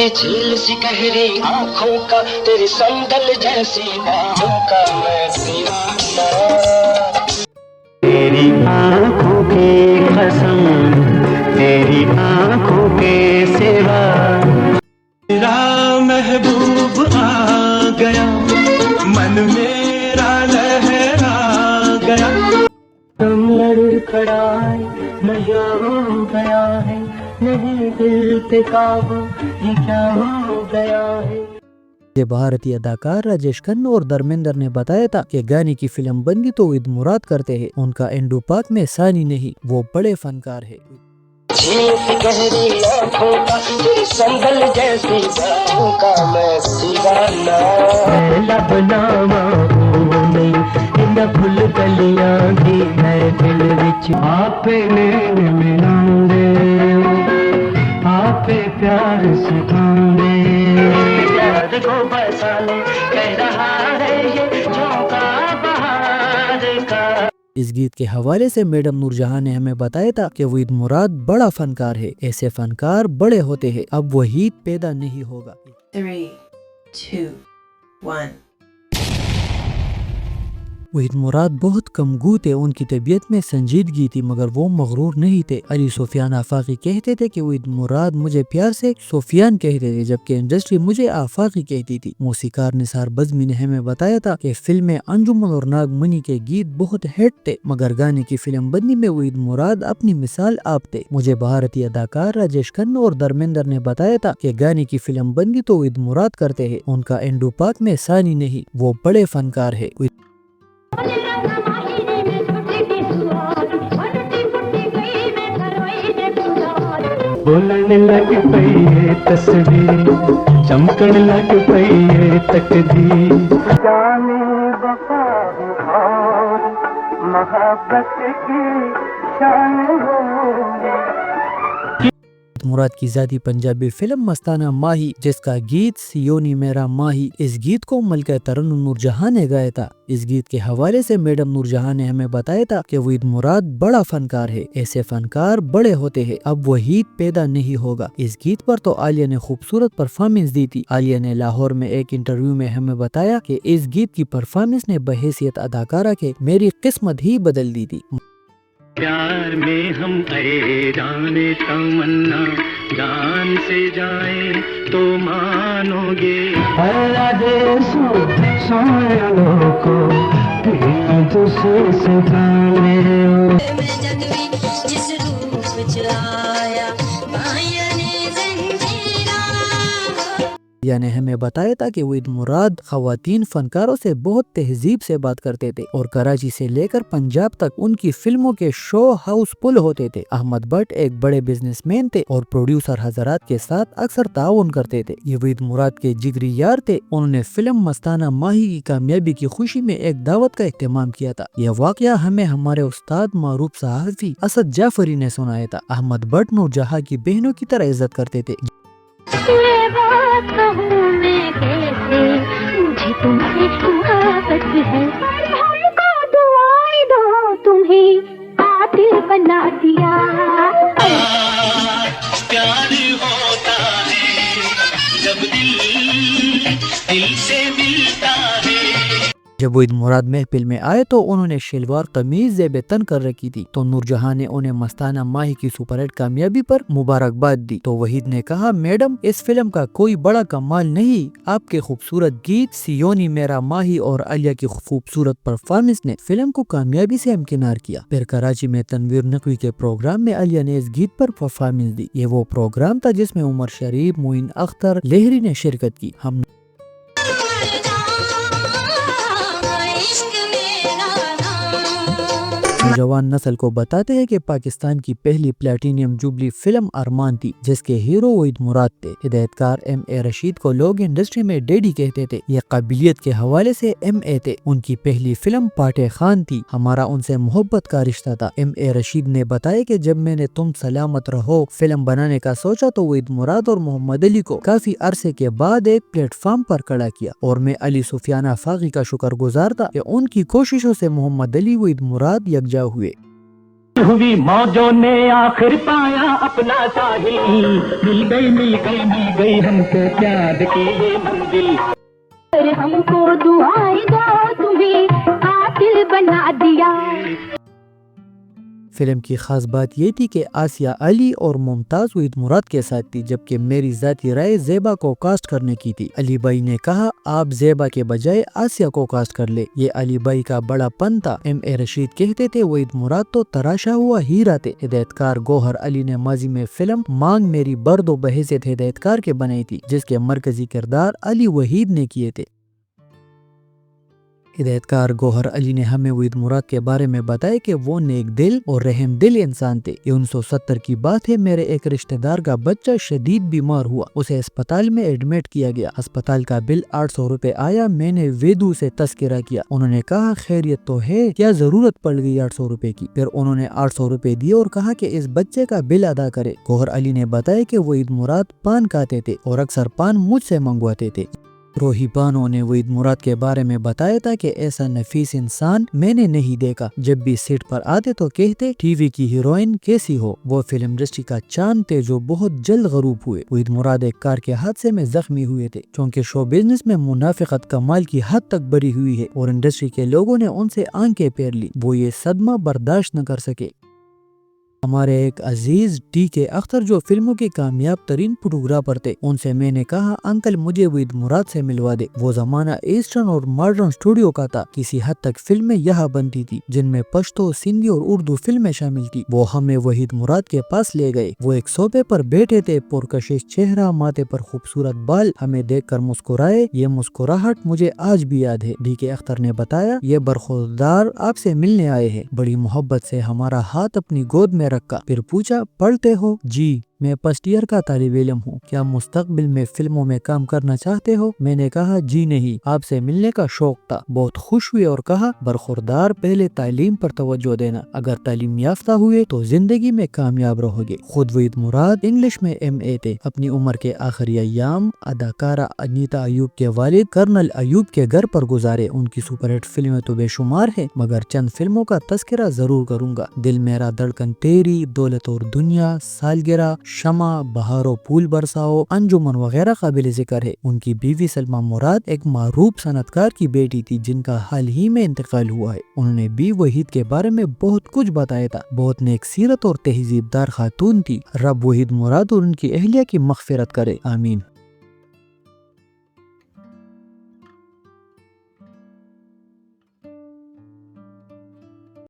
झील सी गहरी आंखों का, तेरी संदल जैसी बाहों का मैं दीवाना। तेरी आंखों की कसम, तेरी आंखों के सिवा मेरा महबूब आ गया, मन मेरा लहरा गया। तुम लड़खड़ाए नशा हो गया है, नहीं दिल पे काबू, ये क्या हो गया है। भारतीय अदाकार राजेश खन्ना और धर्मेंद्र ने बताया था कि गाने की फिल्म बंदी तो ईद मुराद करते हैं, उनका इंडो पाक में सानी नहीं, वो बड़े फनकार है। झील सी गहरी आंखों का, तेरी संदल जैसी बाहों का मैं दीवाना। लब नामा नहीं फुल गलियां दी महफिल विच आपे ने मिलांदे, आपे प्यार सिखांदे। याद को बसा ले, कह रहा है ये झोंका बहार का। इस गीत के हवाले से मैडम नूरजहां ने हमें बताया था कि वो ईद मुराद बड़ा फनकार है, ऐसे फनकार बड़े होते हैं, अब वही पैदा नहीं होगा। 3, 2, 1 वहीद मुराद बहुत कमगू थे, उनकी तबीयत में संजीदगी थी मगर वो मगरूर नहीं थे। अली सुफियान आफाकी कहते थे कि वहीद मुराद मुझे प्यार से सुफियान कहते थे, जबकि इंडस्ट्री मुझे आफाकी कहती थी। मौसीकार निसार बज़मी ने हमें बताया था कि फिल्म में अंजुमन और नागमनी के गीत बहुत हिट थे, मगर गाने की फिल्म बंदी में वहीद मुराद अपनी मिसाल आप थे। मुझे भारतीय अदाकार राजेश खन्ना और धर्मेंद्र ने बताया था कि गाने की फिल्म बंदी तो वहीद मुराद करते हैं, उनका इंडो पाक में सानी नहीं, वो बड़े फनकार है। बोलने लग पई है तस्वीर, चमकन लग पई है तकदीर। जाने वफा और मोहब्बत की शान हो। मुराद की ज़ाती पंजाबी फिल्म मस्ताना माही, जिसका गीत सियोनी मेरा माही, इस गीत को मलका तरन्नुम नूरजहां ने गाया था। इस गीत के हवाले से मैडम नूरजहां ने हमें बताया था कि वहीद मुराद बड़ा फनकार है, ऐसे फनकार बड़े होते हैं, अब वही पैदा नहीं होगा। इस गीत पर तो आलिया ने खूबसूरत परफॉर्मेंस दी थी। आलिया ने लाहौर में एक इंटरव्यू में हमें बताया कि इस गीत की परफॉर्मेंस ने बहैसियत अदाकारा के मेरी किस्मत ही बदल दी थी। प्यार में हम जाने तमन्ना जान से जाए तो मानोगे। जिस रूप चलाया यानी हमें बताया था कि वहीद मुराद खवातीन फनकारों से बहुत तहजीब से बात करते थे और कराची से लेकर पंजाब तक उनकी फिल्मों के शो हाउसफुल होते थे। अहमद भट्ट एक बड़े बिजनेसमैन थे और प्रोड्यूसर हजरात के साथ अक्सर ताउन करते थे। ये वहीद मुराद के जिगरी यार थे। उन्होंने फिल्म मस्ताना माही की कामयाबी की खुशी में एक दावत का एहतमाम किया था। यह वाकया हमें हमारे उस्ताद मारूफ सहाफी असद जाफरी ने सुनाया था। अहमद भट्ट नूरजहां की बहनों की तरह इज्जत करते थे। ये बात कहूँ मैं कैसे, मुझे तुमसे मोहब्बत है, हमको दुआएं दो तुम्हें कातिल बना दिया। प्यार होता है जब दिल से मिलता है। जब वहीद मुराद महफिल में आए तो उन्होंने शलवार कमीज ज़ेब तन कर रखी थी, तो नूरजहां ने उन्हें मस्ताना माही की सुपरहिट कामयाबी पर मुबारकबाद दी। तो वहीद ने कहा, मैडम इस फिल्म का कोई बड़ा कमाल नहीं, आपके खूबसूरत गीत सियोनी मेरा माही और आलिया की खूबसूरत परफॉर्मेंस ने फिल्म को कामयाबी से हमकिनार किया। फिर कराची में तनवीर नकवी के प्रोग्राम में आलिया ने इस गीत पर परफॉर्मेंस दी। ये वो प्रोग्राम था जिसमें उमर शरीफ, मोइन अख्तर, लहरी ने शिरकत की। हम जवान नस्ल को बताते हैं कि पाकिस्तान की पहली प्लेटिनियम जुबली फिल्म अरमान थी, जिसके हीरो वहीद मुराद थे। हिदायतकार M.A. रशीद को लोग इंडस्ट्री में डैडी कहते थे। ये काबिलियत के हवाले से M.A. थे। उनकी पहली फिल्म पाटे खान थी। हमारा उनसे मोहब्बत का रिश्ता था। M.A. रशीद ने बताया कि जब मैंने तुम सलामत रहो फिल्म बनाने का सोचा तो वहीद मुराद और मोहम्मद अली को काफी अरसे के बाद एक प्लेटफॉर्म पर खड़ा किया और मैं अली सुफियान आफाकी का शुक्रगुजार था कि उनकी कोशिशों से मोहम्मद अली वहीद मुराद यकजा हुए। हुई मौजों ने आखिर पाया अपना साहिल, मिल गई हमको प्यार की ये मंजिल। पर हमको दुआएं दो, तुम्हें कातिल बना दिया। फिल्म की खास बात ये थी कि आसिया अली और मुमताज वहीद मुराद के साथ थी, जबकि मेरी ज़ाती राय ज़ेबा को कास्ट करने की थी। अली भाई ने कहा आप ज़ेबा के बजाय आसिया को कास्ट कर ले। ये अली भाई का बड़ा पन था। M.A. रशीद कहते थे वहीद मुराद तो तराशा हुआ हीरा थे। हिदायतकार गौहर अली ने माजी में फिल्म मांग मेरी बर्दो बहैसियत हिदायतकार के बनाई थी, जिसके मरकजी किरदार अली वहीद ने किए थे। हिदायतकार गौहर अली ने हमें वहीद मुराद के बारे में बताया कि वो नेक दिल और रहम दिल इंसान थे। ये 1970 की बात है। मेरे एक रिश्तेदार का बच्चा शदीद बीमार हुआ, उसे अस्पताल में एडमिट किया गया। अस्पताल का बिल 800 रुपए आया। मैंने वेदू से तस्करा किया। उन्होंने कहा खैरियत तो है, क्या जरूरत पड़ गई 800 रुपए की। फिर उन्होंने 800 रुपए दिए और कहा कि इस बच्चे का बिल अदा करे। गौहर अली ने बताया कि वहीद मुराद पान खाते थे और अक्सर पान मुझसे मंगवाते थे। रोही बानो ने वहीद मुराद के बारे में बताया था कि ऐसा नफीस इंसान मैंने नहीं देखा। जब भी सेट पर आते तो कहते टीवी की हीरोइन कैसी हो। वो फिल्म इंडस्ट्री का चांद थे जो बहुत जल्द गरूब हुए। वहीद मुराद एक कार के हादसे में जख्मी हुए थे। क्योंकि शो बिजनेस में मुनाफिकत कमाल की हद तक बढ़ी हुई है और इंडस्ट्री के लोगों ने उनसे आंखें फेर ली। वो ये सदमा बर्दाश्त न कर सके। हमारे एक अजीज DK अख्तर जो फिल्मों के कामयाब तरीन फोटोग्राफर थे, उनसे मैंने कहा अंकल मुझे वहीद मुराद से मिलवा दे। वो जमाना ईस्टर्न और मॉडर्न स्टूडियो का था। किसी हद तक फिल्में यहाँ बनती थी जिनमें पश्तो, सिंधी और उर्दू फिल्में शामिल थी। वो हमें वहीद मुराद के पास ले गए। वो एक सोफे पर बैठे थे, पुरकशिश चेहरा, माथे पर खूबसूरत बाल। हमें देखकर मुस्कुराए। ये मुस्कुराहट मुझे आज भी याद है। DK अख्तर ने बताया ये बरखुरदार आपसे मिलने आए हैं। बड़ी मोहब्बत से हमारा हाथ अपनी गोद में रखा। फिर पूछा पढ़ते हो? जी मैं फर्स्ट ईयर का तालिब इल्म हूँ। क्या मुस्तकबिल में फिल्मों में काम करना चाहते हो? मैंने कहा जी नहीं, आपसे मिलने का शौक था। बहुत खुश हुए और कहा बरखुरदार पहले तालीम पर तवज्जो देना। अगर तालीम याफ्ता हुए तो जिंदगी में कामयाब रहोगे। खुद वहीद मुराद इंग्लिश में MA थे। अपनी उम्र के आखिरी अयाम अदाकारा अनीता अयूब के वालिद कर्नल अयूब के घर पर गुजारे। उनकी सुपरहिट फिल्में तो बेशुमार है, मगर चंद फिल्मों का तस्करा जरूर करूंगा। दिल मेरा धड़कन तेरी, दौलत और दुनिया, सालगिरह, शमा, बहारो फूल बरसाओ, अंजुमन वगैरह काबिल जिक्र है। उनकी बीवी सलमा मुराद एक मारूफ सनतकार की बेटी थी जिनका हाल ही में इंतकाल हुआ है। उन्होंने भी वहीद के बारे में बहुत कुछ बताया था। बहुत नेक सीरत और तहजीबदार खातून थी। रब वहीद मुराद और उनकी अहलिया की मगफिरत करे, आमीन।